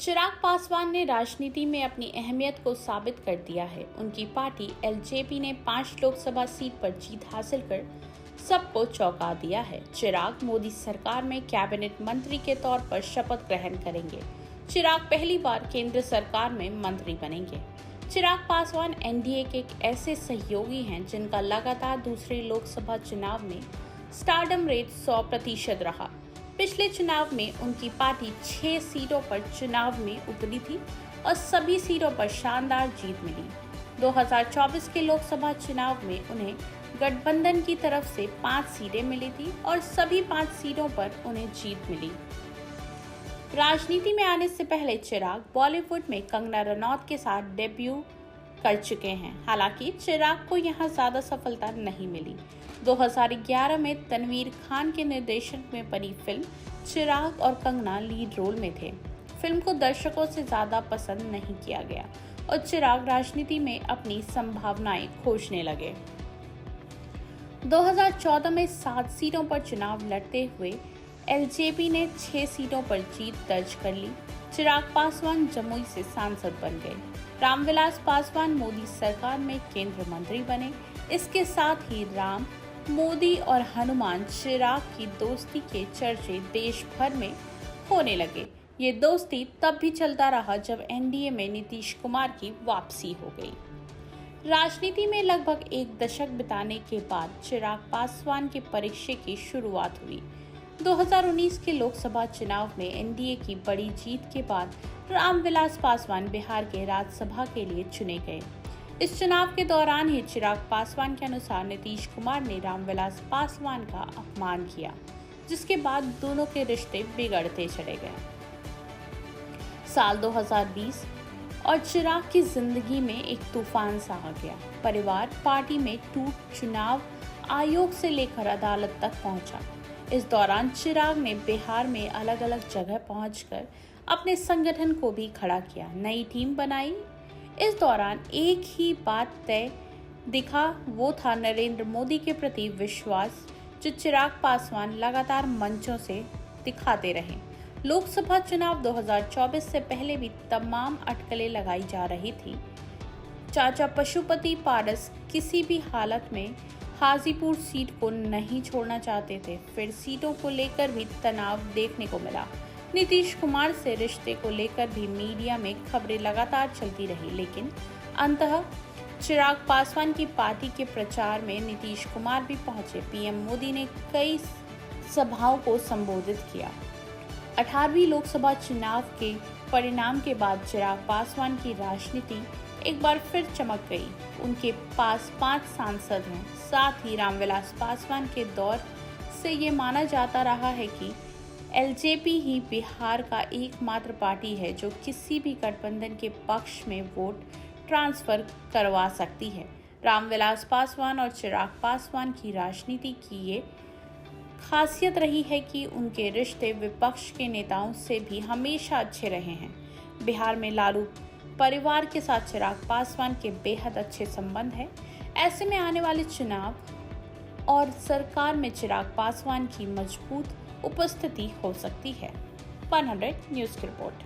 चिराग पासवान ने राजनीति में अपनी अहमियत को साबित कर दिया है। उनकी पार्टी एलजेपी ने 5 लोकसभा सीट पर जीत हासिल कर सबको चौंका दिया है। चिराग मोदी सरकार में कैबिनेट मंत्री के तौर पर शपथ ग्रहण करेंगे। चिराग पहली बार केंद्र सरकार में मंत्री बनेंगे। चिराग पासवान एनडीए के एक ऐसे सहयोगी हैं जिनका लगातार दूसरे लोकसभा चुनाव में स्टारडम रेट 100% रहा। पिछले चुनाव में उनकी पार्टी 6 सीटों पर चुनाव में उतरी थी और सभी सीटों पर शानदार जीत मिली। 2024 के लोकसभा चुनाव में उन्हें गठबंधन की तरफ से 5 सीटें मिली थी और सभी 5 सीटों पर उन्हें जीत मिली। राजनीति में आने से पहले चिराग बॉलीवुड में कंगना रनौत के साथ डेब्यू कर चुके हैं। हालांकि चिराग को यहां ज्यादा सफलता नहीं मिली। 2011 में तनवीर खान के निर्देशन में बनी फिल्म चिराग और कंगना लीड रोल में थे। फिल्म को दर्शकों से ज्यादा पसंद नहीं किया गया और चिराग राजनीति में अपनी संभावनाएं खोजने लगे। 2014 में 7 सीटों पर चुनाव लड़ते हुए एलजेपी ने 6 सीटों पर जीत दर्ज कर ली। चिराग पासवान जमुई से सांसद बन गए। रामविलास पासवान मोदी सरकार में केंद्रीय मंत्री बने। इसके साथ ही राम, मोदी और हनुमान चिराग की दोस्ती के चर्चे देश भर में होने लगे। ये दोस्ती तब भी चलता रहा जब एनडीए में नीतीश कुमार की वापसी हो गई। राजनीति में लगभग 1 दशक बिताने के बाद चिराग पासवान के परिचय की शुरुआत हुई। 2019 के लोकसभा चुनाव में एनडीए की बड़ी जीत के बाद रामविलास पासवान बिहार के राज्यसभा के लिए चुने गए। इस चुनाव के दौरान ही चिराग पासवान के अनुसार नीतीश कुमार ने रामविलास पासवान का अपमान किया, जिसके बाद दोनों के रिश्ते बिगड़ते चले गए। साल 2020 और चिराग की जिंदगी में एक तूफान सा आ गया। परिवार पार्टी में टूट चुनाव आयोग से लेकर अदालत तक पहुंचा। इस दौरान चिराग ने बिहार में अलग अलग जगह पहुंचकर अपने संगठन को भी खड़ा किया, नई टीम बनाई। इस दौरान एक ही बात तय दिखा, वो था नरेंद्र मोदी के प्रति विश्वास, जो चिराग पासवान लगातार मंचों से दिखाते रहे। लोकसभा चुनाव 2024 से पहले भी तमाम अटकलें लगाई जा रही थी। चाचा पशुपति पारस किसी भी हालत में हाजीपुर सीट को नहीं छोड़ना चाहते थे। फिर सीटों को लेकर भी तनाव देखने को मिला। नीतीश कुमार से रिश्ते को लेकर भी मीडिया में खबरें लगातार चलती रही, लेकिन अंततः चिराग पासवान की पार्टी के प्रचार में नीतीश कुमार भी पहुंचे। पीएम मोदी ने कई सभाओं को संबोधित किया। 18वीं लोकसभा चुनाव के परिणाम के बाद चिराग पासवान की राजनीति एक बार फिर चमक गई। उनके पास 5 सांसद हैं। साथ ही रामविलास पासवान के दौर से ये माना जाता रहा है कि एलजेपी ही बिहार का एकमात्र पार्टी है जो किसी भी गठबंधन के पक्ष में वोट ट्रांसफर करवा सकती है। रामविलास पासवान और चिराग पासवान की राजनीति की ये खासियत रही है कि उनके रिश्ते विपक्ष के नेताओं से भी हमेशा अच्छे रहे हैं। बिहार में लालू परिवार के साथ चिराग पासवान के बेहद अच्छे संबंध हैं। ऐसे में आने वाले चुनाव और सरकार में चिराग पासवान की मजबूत उपस्थिति हो सकती है। 100 न्यूज़ की रिपोर्ट।